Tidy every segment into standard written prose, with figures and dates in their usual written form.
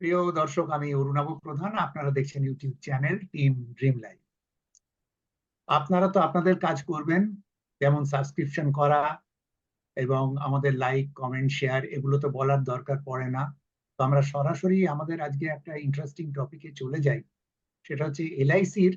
প্রিয় দর্শক, আমি অরুণাভ প্রধান। আপনারা দেখছেন YouTube channel team dream life. আপনারা তো আপনাদের কাজ করবেন, যেমন সাবস্ক্রিপশন করা এবং আমাদের লাইক কমেন্ট শেয়ার, এগুলো তো বলার দরকার পড়ে না। তো আমরা সরাসরি আমাদের আজকে একটা ইন্টারেস্টিং টপিকে চলে যাই। সেটা হচ্ছে এলআইসির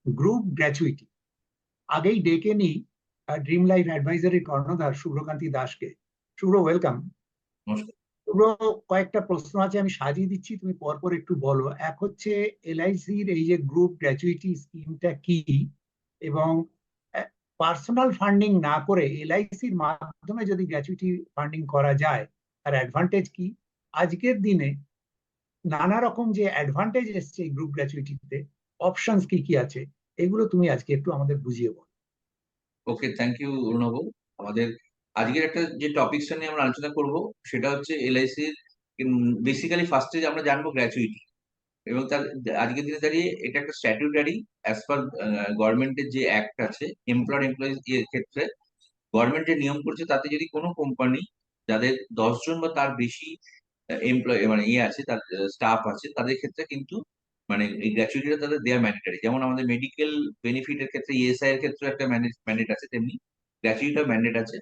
গ্রুপ গ্র্যাচুইটি। আগেই ডেকে নিই ড্রিম লাইফ অ্যাডভাইজারি কর্ণধার শুভ্রকান্তি দাসকে। শুভ্র, ওয়েলকাম। নমস্কার। পুরো কয়েকটা প্রশ্ন আছে, আমি সাজিয়ে দিচ্ছি, তুমি পরপর একটু বলো। এক হচ্ছে, এলআইসির এই যে গ্রুপ গ্র্যাচুইটি স্কিমটা কি, এবং পার্সোনাল ফান্ডিং না করে এলআইসির মাধ্যমে যদি গ্র্যাচুইটি ফান্ডিং করা যায়, তার অ্যাডভান্টেজ কি? আজকের দিনে নানা রকম যে অ্যাডভান্টেজ এসছে এই গ্রুপ গ্র্যাচুইটিতে, অপশনস কি কি আছে, এগুলো তুমি আজকে একটু আমাদের বুঝিয়ে বলো। ওকে, থ্যাংক ইউ অরুণাভ। আমাদের আজকের একটা যে টপিকটা নিয়ে আমরা আলোচনা করব সেটা হচ্ছে এলআইসির। বেসিক্যালি ফার্স্টে আমরা জানবো গ্র্যাচুইটি, এবং তার আজকের দিনে দাঁড়িয়ে এটা একটা স্ট্যাটিউটারি অ্যাজ পার গভর্নমেন্টের যে অ্যাক্ট আছে এমপ্লয়েজ এর ক্ষেত্রে। গভর্নমেন্ট যে নিয়ম করছে তাতে যদি কোনো কোম্পানি যাদের 10 জন বা তার বেশি এমপ্লয় মানে আছে, তার স্টাফ আছে, তাদের ক্ষেত্রে কিন্তু মানে এই গ্র্যাচুইটিটা তাদের দেওয়া ম্যান্ডেটারি। যেমন আমাদের মেডিকেল বেনিফিটের ক্ষেত্রে ইএসআই এর ক্ষেত্রে একটা ম্যান্ডেট আছে, তেমনি গ্র্যাচুইটিটা ম্যান্ডেট আছে।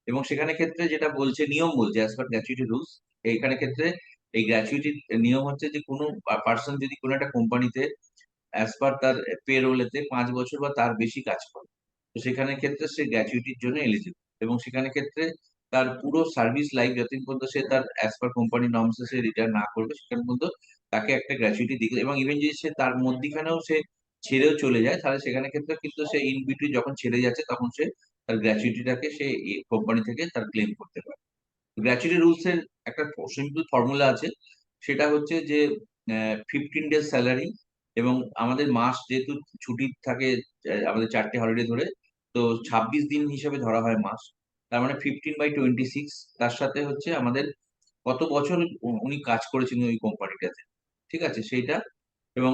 এবং সেখানে ক্ষেত্রে যেটা বলছে, নিয়ম বলছে অ্যাজ পার গ্র্যাচুইটি রুলস, এইখানে ক্ষেত্রে এই গ্র্যাচুইটির নিয়ম হচ্ছে যে কোনো পার্সন যদি কোনো একটা কোম্পানিতে অ্যাজ পার তার পে রোলেতে 5 বছর বা তার বেশি কাজ করে, তো সেখানে ক্ষেত্রে সে গ্র্যাচুইটির জন্য এলিজিবল। এবং সেখানে ক্ষেত্রে তার পুরো সার্ভিস লাইফ যতদিন পর্যন্ত সে তার অ্যাজ পার কোম্পানি নর্মস সে রিটায়ার না করবে, সেখানে পর্যন্ত তাকে একটা গ্র্যাচুইটি দিকে। এবং ইভেন যদি সে তার মধ্যিখানেও সে ছেড়েও চলে যায়, তাহলে সেখানে ক্ষেত্রে কিন্তু সে ইন বিটুইন যখন ছেড়ে যাচ্ছে তখন সে তার গ্র্যাচুইটিটাকে সে কোম্পানি থেকে তার ক্লেম করতে পারে। গ্র্যাচুইটি রুলস এর একটা সিম্পল ফর্মুলা আছে, সেটা হচ্ছে যে 15 ডেজ স্যালারি। এবং আমাদের মাস যেহেতু ছুটি থাকে, আমাদের 4টে হলিডে ধরে, তো 26 দিন হিসেবে ধরা হয় মাস। তার মানে 15/26। তার সাথে হচ্ছে আমাদের কত বছর উনি কাজ করেছেন ওই কোম্পানিটাতে, ঠিক আছে সেইটা। এবং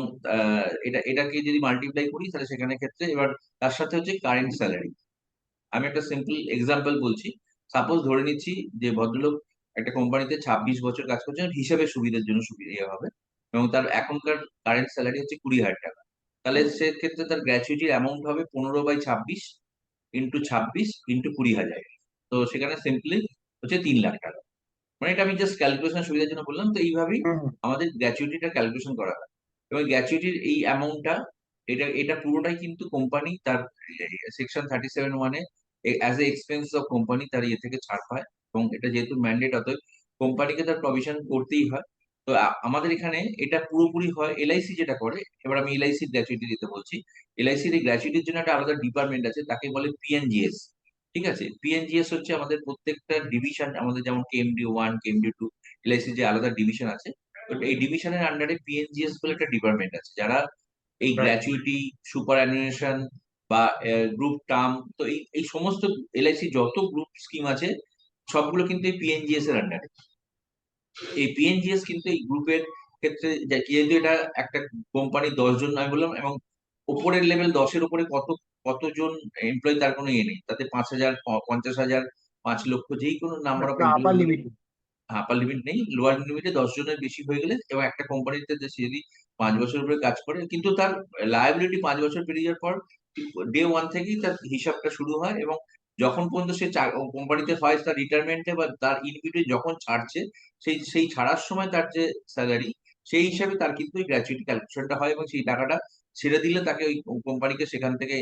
এটাকে যদি মাল্টিপ্লাই করি তাহলে সেখানে ক্ষেত্রে এবার তার সাথে হচ্ছে কারেন্ট স্যালারি। আমি একটা সিম্পল এক্সাম্পল বলছি। সাপোজ ধরে নিচ্ছি যে ভদ্রলোক একটা কোম্পানিতে 26 বছর কাজ করছেন, হিসাবে সুবিধার জন্য সুবিধা হবে, এবং তার এখনকার কারেন্ট স্যালারি হচ্ছে 20,000 টাকা। তাহলে সেক্ষেত্রে তার গ্র্যাচুইটির অ্যামাউন্ট হবে 15/26 ইন্টু 26 ইন্টু 20,000। তো সেখানে সিম্পলি হচ্ছে 3 লাখ টাকা। মানে এটা আমি জাস্ট ক্যালকুলেশন সুবিধার জন্য বললাম। তো এইভাবেই হুম। আমাদের গ্র্যাচুইটিটা ক্যালকুলেশন করা হয়। এবং গ্র্যাচুইটির এই অ্যামাউন্টটা, এটা এটা পুরোটাই কিন্তু কোম্পানি তার section 37(1) as a expense of company তার ইয়ে থেকে ছাড় পায়। এবং এটা যেহেতু ম্যান্ডেট, অতএব কোম্পানিকে তার প্রভিশন করতেই হয়। তো আমাদের এখানে এটা পুরোপুরি হয় এলআইসি যেটা করে। এবার আমি এলআইসির গ্র্যাচুইটি দিতে বলছি। এলআইসির এই গ্র্যাচুইটির জন্য একটা আলাদা ডিপার্টমেন্ট আছে, তাকে বলে পিএনজিএস। ঠিক আছে, পিএনজিএস হচ্ছে আমাদের প্রত্যেকটা ডিভিশন, আমাদের যেমন কেএমডি 1, কেএমডি 2, এলআইসি যে আলাদা ডিভিশন আছে। তো এই ডিভিশনের আন্ডারে পিএনজিএস বলে একটা ডিপার্টমেন্ট আছে, যারা এই Right. গ্র্যাচুইটি, সুপার অ্যানুয়েশন বা গ্রুপ টার্ম, তো এই এই সমস্ত এলআইসি যত গ্রুপ স্কিম আছে সবগুলো কিন্তু এই পিএনজিএস এর আন্ডারে। এই পিএনজিএস কিন্তু এই গ্রুপের ক্ষেত্রে যেহেতু এটা একটা কোম্পানি 10 জন আমি বললাম, এবং উপরের লেভেল 10-এর উপরে কতজন এমপ্লয়ি তার কোনো ইয়ে নেই, তাতে 5,000, 50,000, 5 লক্ষ, যেই কোনো নাম্বার অফ এমপ্লয়ি আপার হলে লিমিট। আপার লিমিট নেই। লোয়ার লিমিটে 10 জনের বেশি হয়ে গেলে, এবং একটা কোম্পানিতে সে যদি 5 বছর উপরে কাজ করে, কিন্তু তার লায়াবিলিটি 5 বছর পেরিয়ে যাওয়ার পর ডে 1 থেকেই তার হিসাবটা শুরু হয়। এবং যখন পর্যন্ত সে কোম্পানিতে হয়, তার রিটায়ারমেন্টে বা তার ইনভিটে যখন ছাড়ছে, সেই সেই ছাড়ার সময় তার যে স্যালারি, সেই হিসাবে তার কিন্তু ওই গ্র্যাচুইটি ক্যালকুলেশনটা হয়। এবং সেই টাকাটা ছেড়ে দিলে তাকে ওই কোম্পানিকে সেখান থেকে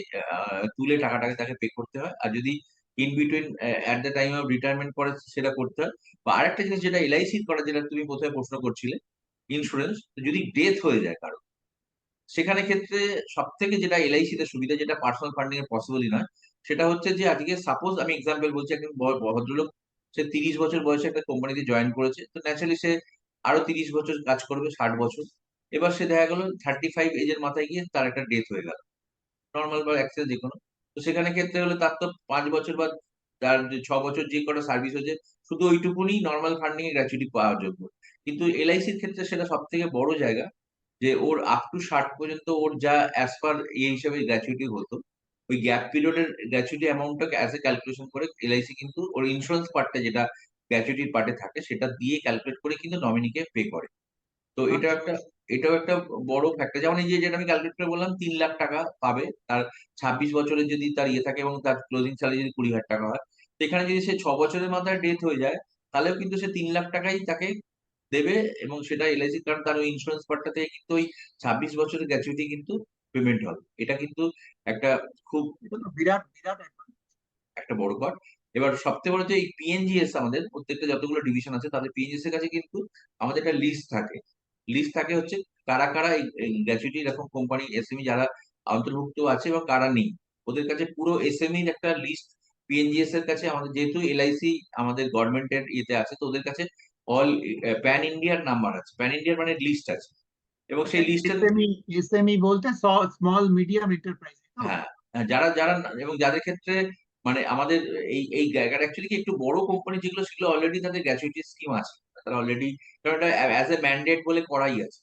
তুলে টাকাটাকে তাকে পে করতে হয়। আর যদি in between at the time of retirement করে, সেটা করতে হয়। বা আরেকটা জিনিস যেটা এলআইসি করা, যেটা তুমি প্রথমে প্রশ্ন করছিলে, ইন্স্যুরেন্স, যদি ডেথ হয়ে যায় কারো, সেখানে ক্ষেত্রে সব থেকে যেটা এলআইসি তে সুবিধা, যেটা পার্সোনাল ফান্ডিং এর পসিবলই নয়, সেটা হচ্ছে যে আজকে সাপোজ আমি এক্সাম্পল বলছি, একজন ভদ্রলোক, সে 30 বছর বয়সে একটা কোম্পানিতে জয়েন করেছে, তো ন্যাচারালি সে আরো 30 বছর কাজ করবে, 60 বছর। এবার সে দেখা গেল 35 এজের মাথায় গিয়ে তার একটা ডেথ হয়ে গেল, নর্মাল বা অ্যাক্সিডেন্ট যে কোনো। তো সেখানে ক্ষেত্রে হলে তার তো 5 বছর বা তার যে 6 বছর যে কটা সার্ভিস হয়েছে, শুধু ওইটুকুনি নর্মাল ফান্ডিং এ গ্র্যাচুইটি পাওয়ার যোগ্য। কিন্তু এলআইসির ক্ষেত্রে সেটা সব থেকে বড় জায়গা, যে ওর আপ টু 60 পর্যন্ত ওর যা অ্যাজ পার ইয়ে হিসেবে গ্র্যাচুইটি হতো, ওই গ্যাপ পিরিয়ডের গ্র্যাচুইটি অ্যামাউন্টটাকে অ্যাজ এ ক্যালকুলেশন করে এলআইসি কিন্তু ওর ইন্স্যুরেন্স পার্টটা, যেটা গ্র্যাচুইটির পার্টে থাকে, সেটা দিয়ে ক্যালকুলেট করে কিন্তু নমিনিকে পে করে। তো এটাও একটা বড় ফ্যাক্টর। যেমন এই যে যেটা আমি ক্যালকুলেট করে বললাম 3 লাখ টাকা পাবে তার 26 বছরের যদি তার ইয়ে থাকে এবং তার ক্লোজিং স্যালারি যদি 20,000 টাকা হয়, তো এখানে যদি সে 6 বছরের মাথায় ডেথ হয়ে যায়, তাহলেও কিন্তু সে 3 লাখ টাকাই তাকে দেবে। এবং সেটা এলআইসি, কারণ তার ওই ইন্স্যুরেন্স পার্টটা থেকে কিন্তু ওই 26 বছরের গ্র্যাচুইটি কিন্তু পেমেন্ট হবে। এটা কিন্তু একটা খুব এটা তো বিরাট বিরাট একটা বড় পার্ট। এবার সবথেকে বড় যে এই পিএনজিএস, আমাদের প্রত্যেকটা যতগুলো ডিভিশন আছে তাদের পিএনজিএস এর কাছে কিন্তু আমাদের একটা লিস্ট থাকে হচ্ছে কারা কারা এই গ্র্যাচুইটি এরকম কোম্পানি এসএমই যারা অন্তর্ভুক্ত আছে এবং কারা নেই। ওদের কাছে পুরো এসএমইর একটা লিস্ট পিএনজিএস এর কাছে, আমাদের যেহেতু এলআইসি আমাদের গভর্নমেন্টের ইয়েতে আছে, তো ওদের কাছে অল প্যান ইন্ডিয়ার নাম্বার আছে, প্যান ইন্ডিয়ার মানে লিস্ট আছে। এবং সেই লিস্টের এসএমই বলতে স্মল মিডিয়াম এন্টারপ্রাইজ। হ্যাঁ, যারা যারা এবং যাদের ক্ষেত্রে মানে আমাদের এই এই জায়গাটা অ্যাকচুয়ালি কি একটু বড় কোম্পানি যেগুলো, সেগুলো অলরেডি তাদের গ্র্যাচুইটি স্কিম আছে, তারা অলরেডি, কারণ এটা অ্যাজ এ ম্যান্ডেট বলে করাই আছে।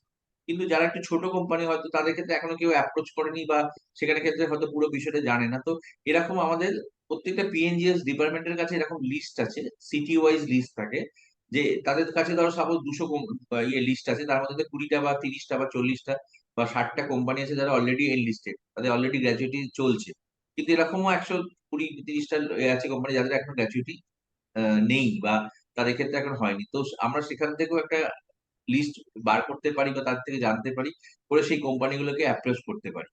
কিন্তু যারা একটু ছোট কোম্পানি হয়তো তাদের ক্ষেত্রে এখনো কেউ অ্যাপ্রোচ করেনি বা সেখানে ক্ষেত্রে হয়তো পুরো বিষয়টা জানে না। তো এরকম আমাদের প্রত্যেকটা পিএনজিএস ডিপার্টমেন্টের কাছে এরকম লিস্ট আছে, সিটি ওয়াইজ লিস্ট থাকে, যে তাদের কাছে ধরো সাপোজ 200 লিস্ট আছে, তার মধ্যে 20টা বা 30টা বা 40টা বা 60টা কোম্পানি আছে যারা অলরেডি এনলিস্টেড, তাদের অলরেডি গ্র্যাচুইটি চলছে। কিন্তু এরকমও 120-30টা আছে কোম্পানি যাদের এখন গ্র্যাচুইটি নেই বা তাদের ক্ষেত্রে এখন হয়নি। তো আমরা সেখান থেকেও একটা লিস্ট বার করতে পারি বা তার থেকে জানতে পারি, করে সেই কোম্পানিগুলোকে অ্যাপ্রোচ করতে পারি।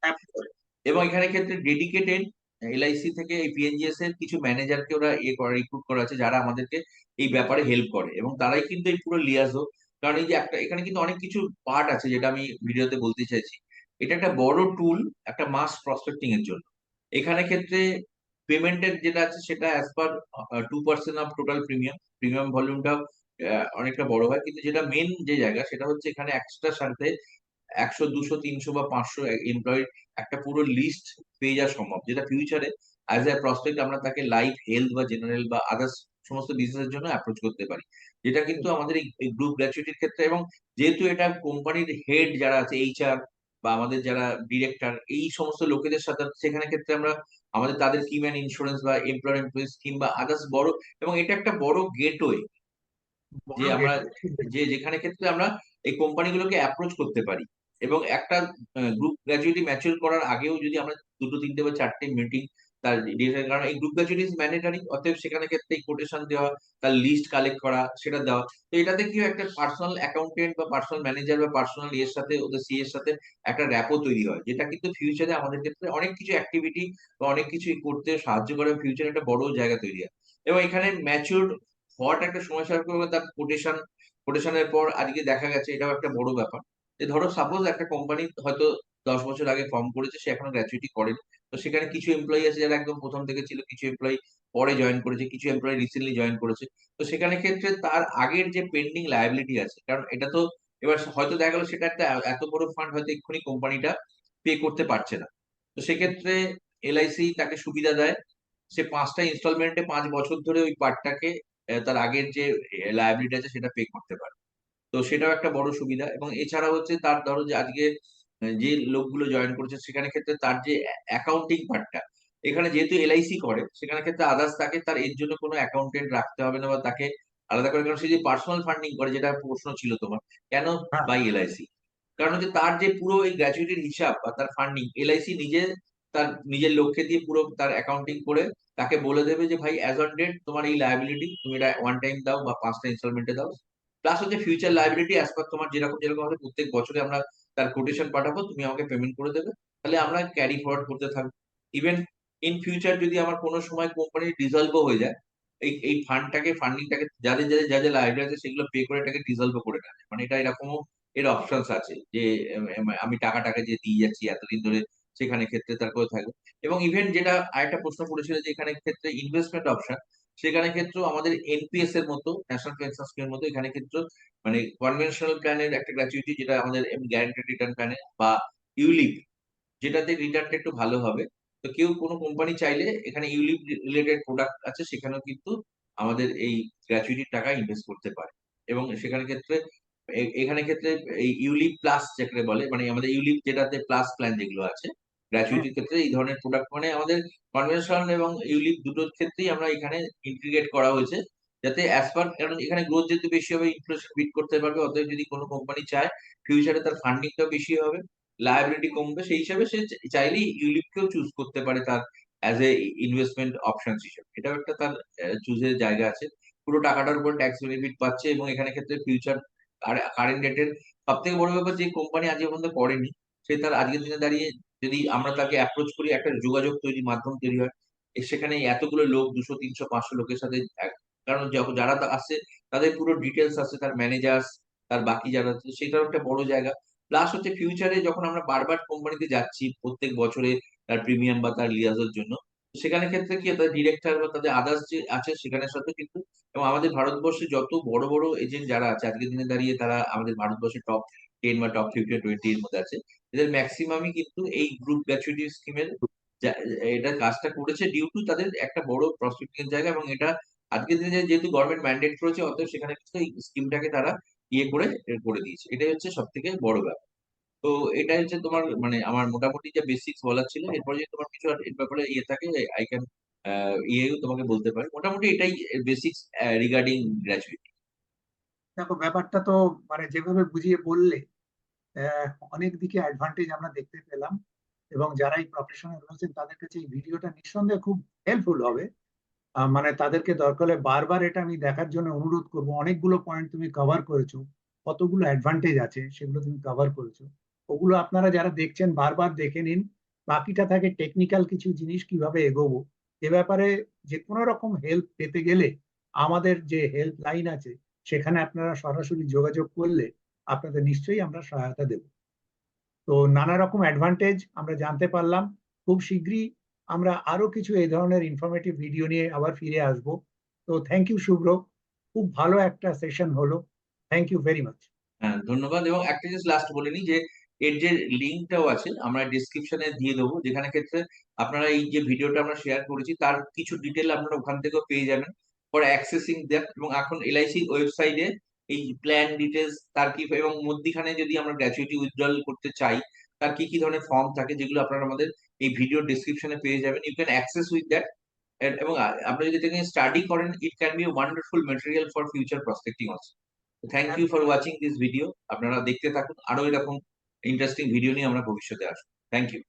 এবং এখানে ক্ষেত্রে ডেডিকেটেড এলআইসি থেকে এই পিএনজিএস এর কিছু ম্যানেজারকে ওরা রিক্রুট করা আছে, যারা আমাদেরকে এই ব্যাপারে হেল্প করে, এবং তারাই কিন্তু এই পুরো লিয়াজো। কারণ এই যে একটা এখানে কিন্তু অনেক কিছু পার্ট আছে যেটা আমি ভিডিওতে বলতে চাইছি। এটা একটা বড় টুল একটা মাস প্রসপেক্টিং এর জন্য। এখানে ক্ষেত্রে পেমেন্টের যেটা আছে সেটা as per 2% of total premium ভলিউমটা অনেকটা বড় হয়, কিন্তু যেটা মেন যে জায়গা সেটা হচ্ছে এখানে এক্সট্রা সাথে 100, 200, 300 বা 500 এমপ্লয়ির একটা পুরো লিস্ট পেয়ে যাওয়া সম্ভব, যেটা ফিউচারে অ্যাজ এ প্রসপেক্ট আমরা তাকে লাইফ, হেলথ বা জেনারেল বা আদার্স সমস্ত বিজনেসের জন্য অ্যাপ্রোচ করতে পারি। যেটা কিন্তু আমাদের এই গ্রুপ গ্র্যাচুইটির ক্ষেত্রে, এবং যেহেতু এটা কোম্পানির হেড যারা আছে এইচআর বা আমাদের যারা ডিরেক্টর, এই সমস্ত লোকেদের সাথে সেখানে ক্ষেত্রে আমরা আমাদের তাদের কি ম্যান ইন্স্যুরেন্স বা এমপ্লয়ের স্কিম বা আদার্স বড়, এবং এটা একটা বড় গেটওয়ে যে বড় আমরা গেটওয়ে। যেখানে ক্ষেত্রে আমরা এই কোম্পানিগুলোকে অ্যাপ্রোচ করতে পারি। এবং একটা গ্রুপ গ্র্যাচুইটি ম্যাচিউর করার আগেও যদি আমরা 2, 3টে বা 4টে মিটিং তার কারণ এই গ্রুপ গ্র্যাচুইটি ইজ ম্যান্ডেটরি, অতএব সেখানে ক্ষেত্রে কোটেশন দেওয়া, তার লিস্ট কালেক্ট করা, সেটা দেওয়া। তো এটাতে কি হয়, একটা পার্সোনাল অ্যাকাউন্টেন্ট বা পার্সোনাল ম্যানেজার বা পার্সোনাল এর সাথে ওদের সি এর সাথে একটা র্যাপো তৈরি হয়, যেটা কিন্তু ফিউচারে আমাদের ক্ষেত্রে অনেক কিছু অ্যাক্টিভিটি বা অনেক কিছু করতে সাহায্য করে, ফিউচারে একটা বড় জায়গা তৈরি হয়। এবং এখানে ম্যাচিউর হওয়াটা একটা সময় সাপেক্ষ হবে, তার কোটেশনের পর আজকে দেখা গেছে এটাও একটা বড় ব্যাপার, যে ধরো সাপোজ একটা কোম্পানি হয়তো 10 বছর আগে ফর্ম করেছে, সে এখনো গ্র্যাচুইটি করেনি। তো সেখানে কিছু এমপ্লয়ি আছে যারা একদম প্রথম থেকে ছিল, কিছু এমপ্লয়ি পরে জয়েন করেছে, কিছু এমপ্লয়ি রিসেন্টলি জয়েন করেছে। তো সেখানে ক্ষেত্রে তার আগের যে পেন্ডিং লায়াবিলিটি আছে, কারণ এটা তো এবার হয়তো দেখা গেলো সেটা একটা এত বড় ফান্ড হয়তো এক্ষুনি কোম্পানিটা পে করতে পারছে না। তো সেক্ষেত্রে এলআইসি তাকে সুবিধা দেয়, সে 5টা ইনস্টলমেন্টে 5 বছর ধরে ওই পার্টটাকে তার আগের যে লায়াবিলিটি আছে সেটা পে করতে পারে। তো সেটাও একটা বড় সুবিধা। এবং এছাড়া হচ্ছে তার ধরো যে আজকে যে লোকগুলো জয়েন করেছে সেখানে ক্ষেত্রে তার যে অ্যাকাউন্টিং পার্টটা, এখানে যেহেতু এলআইসি করে সেখানে ক্ষেত্রে আদার্স তাকে তার এর জন্য কোনো অ্যাকাউন্টেন্ট রাখতে হবে না বা তাকে আলাদা করে, কারণ সে যে পার্সোনাল ফান্ডিং করে, যেটা প্রশ্ন ছিল তোমার, কেন হ্যাঁ, বাই এলআইসি, কারণ হচ্ছে তার যে পুরো এই গ্র্যাচুইটির হিসাব বা তার ফান্ডিং এলআইসি নিজে তার নিজের লোককে দিয়ে পুরো তার অ্যাকাউন্টিং করে তাকে বলে দেবে যে ভাই অ্যাজ অন ডেট তোমার এই লায়াবিলিটি, তুমি এটা ওয়ান টাইম দাও বা 5টা ইনস্টলমেন্টে দাও। প্লাস হচ্ছে ফিউচার লায়াবিলিটি অ্যাজ পার তোমার যেরকম যেরকম হবে প্রত্যেক বছরে আমরা তার কোটেশন পাঠাবো, তুমি আমাকে পেমেন্ট করে দেবে, তাহলে আমরা ক্যারি ফরওয়ার্ড করতে থাকবো। ইভেন ইন ফিউচার যদি আমার কোনো সময় কোম্পানি ডিসলভও হয়ে যায়, এই ফান্ডিংটাকে যাদের যাদের যা যা লাইব্রেরি আছে সেগুলো পে করে এটাকে ডিসলভ করে নেয়, মানে এটা এরকমও এর অপশনস আছে যে আমি টাকাটাকে যে দিয়ে যাচ্ছি এতদিন ধরে, সেখানে ক্ষেত্রে তার করে থাকবে। এবং ইভেন যেটা আরেকটা প্রশ্ন করেছিল যে এখানে ক্ষেত্রে ইনভেস্টমেন্ট অপশন, সেখানে ক্ষেত্রেও আমাদের এনপিএস এর মতো, ন্যাশনাল পেনশন স্কিমের মতো এখানে ক্ষেত্রে মানে কনভেনশনাল প্ল্যানের একটা গ্র্যাচুইটি, যেটা আমাদের গ্যারান্টেড রিটার্ন প্ল্যানে বা ইউলিপ, যেটাতে রিটার্নটা একটু ভালো হবে। তো কেউ কোনো কোম্পানি চাইলে এখানে ইউলিপ রিলেটেড প্রোডাক্ট আছে, সেখানেও কিন্তু আমাদের এই গ্র্যাচুইটির টাকা ইনভেস্ট করতে পারে। এবং সেখানে ক্ষেত্রে এখানে ক্ষেত্রে এই ইউলিপ প্লাস যেটাকে বলে, মানে আমাদের ইউলিপ যেটাতে প্লাস প্ল্যান যেগুলো আছে হ্যাঁ, গ্র্যাচুইটির ক্ষেত্রে, এই ধরনের প্রোডাক্ট মানে আমাদের কনভেনশনাল এবং ইউলিপ দুটোর ক্ষেত্রেই আমরা এখানে ইন্টিগ্রেট করা হয়েছে, যাতে অ্যাজ পার, কারণ এখানে গ্রোথ যেহেতু বেশি হবে, ইনফ্লেশন বিট করতে পারবে, অতএব যদি কোনো কোম্পানি চায় ফিউচারে তার ফান্ডিংটাও বেশি হবে, লায়াবিলিটি কমবে, সেই হিসাবে সে চাইলেই ইউলিপকেও চুজ করতে পারে তার অ্যাজ এ ইনভেস্টমেন্ট অপশনস হিসেবে। এটাও একটা তার চুজের জায়গা আছে। পুরো টাকাটার উপর ট্যাক্স বেনিফিট পাচ্ছে, এবং এখানে ক্ষেত্রে ফিউচার কারেন্ট ডেটের সব থেকে বড় ব্যাপার, যে কোম্পানি আজ পর্যন্ত করেনি, সে তার আজকের দিনে দাঁড়িয়ে যদি আমরা তাকে অ্যাপ্রোচ করি, একটা যোগাযোগ তৈরি মাধ্যম তৈরি হয়। সেখানে এতগুলো লোক, 200 300 500 লোকের সাথে, কারণ যারা আসছে তাদের পুরো ডিটেলস আছে, তার ম্যানেজার, তার বাকি যারা আছে, সেটাও একটা বড় জায়গা। প্লাস হচ্ছে ফিউচারে যখন আমরা বারবার কোম্পানিতে যাচ্ছি প্রত্যেক বছরে তার প্রিমিয়াম বা তার লিয়াজের জন্য, সেখানে ক্ষেত্রে কি তাদের ডিরেক্টর বা তাদের আদার্স যে আছে সেখানের সাথে কিন্তু, এবং আমাদের ভারতবর্ষে যত বড় বড় এজেন্ট যারা আছে আজকের দিনে দাঁড়িয়ে, তারা আমাদের ভারতবর্ষের টপ 10 বা টপ 15 20 এর মধ্যে আছে, এদের ম্যাক্সিমামই কিন্তু এই গ্রুপ গ্র্যাচুইটি স্কিমের এটা কাজটা করেছে, ডিউ টু তাদের একটা বড় প্রসপেক্টিং এর জায়গা, এবং এটা আজকের দিনে যেহেতু গভর্নমেন্ট ম্যান্ডেট করেছে, অতএব সেখানে কিন্তু এই স্কিমটাকে তারা করে দিয়েছে। এটাই হচ্ছে সব থেকে বড় ব্যাপার। তো এটাই হচ্ছে তোমার, মানে আমার মোটামুটি যে বেসিক্স বলার ছিল। এরপর যদি তোমার কিছু আর এর ব্যাপারে ইয়ে থাকে, আই ক্যান তোমাকে বলতে পারি। মোটামুটি এটাই বেসিক্স রিগার্ডিং গ্র্যাচুইটি। দেখো, ব্যাপারটা তো মানে যেভাবে বুঝিয়ে বললে, অনেক দিকে অ্যাডভান্টেজ আমরা দেখতে পেলাম, এবং যারা এই প্রফেশনে রয়েছেন তাদের কাছে এই ভিডিওটা নিঃসন্দেহে খুব হেল্পফুল হবে। মানে তাদেরকে দরকার হলে বারবার এটা আমি দেখার জন্য অনুরোধ করব। অনেকগুলো পয়েন্ট তুমি কভার করেছো, কতগুলো অ্যাডভান্টেজ আছে সেগুলো তুমি কভার করেছো। ওগুলো আপনারা যারা দেখছেন বারবার দেখে নিন। বাকিটা থাকে টেকনিক্যাল কিছু জিনিস, কিভাবে এগোবো এ ব্যাপারে যে কোনো রকম হেল্প পেতে গেলে আমাদের যে হেল্প লাইন আছে সেখানে আপনারা সরাসরি যোগাযোগ করলে আপনাদের নিশ্চয়ই আমরা সহায়তা দেব। তো নানা রকম অ্যাডভান্টেজ আমরা জানতে পারলাম। খুব শীঘ্রই আমরা আরো কিছু এই ধরনের ইনফরমেটিভ ভিডিও নিয়ে আবার ফিরে আসব। তো থ্যাংক ইউ শুভ্র, খুব ভালো একটা সেশন হলো। Thank you very much. হ্যাঁ, ধন্যবাদ। এবং একটা জিনিস লাস্ট বলে নিই, যে এর যে লিঙ্কটাও আছে আমরা ডিসক্রিপশনে দিয়ে দেবো, যেখানে ক্ষেত্রে আপনারা এই যে ভিডিওটা আমরা শেয়ার করেছি তার কিছু ডিটেল আপনারা ওখান থেকেও পেয়ে যাবেন ফর অ্যাক্সেসিং দ্যাট। এবং এখন এলআইসি ওয়েবসাইটে এই প্ল্যান ডিটেলস তার কি, এবং মধ্যিখানে যদি আমরা গ্র্যাচুইটি উইথড্রল করতে চাই তার কি কি ধরনের ফর্ম থাকে, যেগুলো আপনারা আমাদের এই ভিডিও ডিসক্রিপশনে পেয়ে যাবেন। You can access with that. এবং আপনি যদি এটাকে স্টাডি করেন, it can be wonderful material for future prospecting also. Thank you for watching this video. আপনারা দেখতে থাকুন, আরো এরকম ইন্টারেস্টিং ভিডিও নিয়ে আমরা ভবিষ্যতে আসবো। Thank you.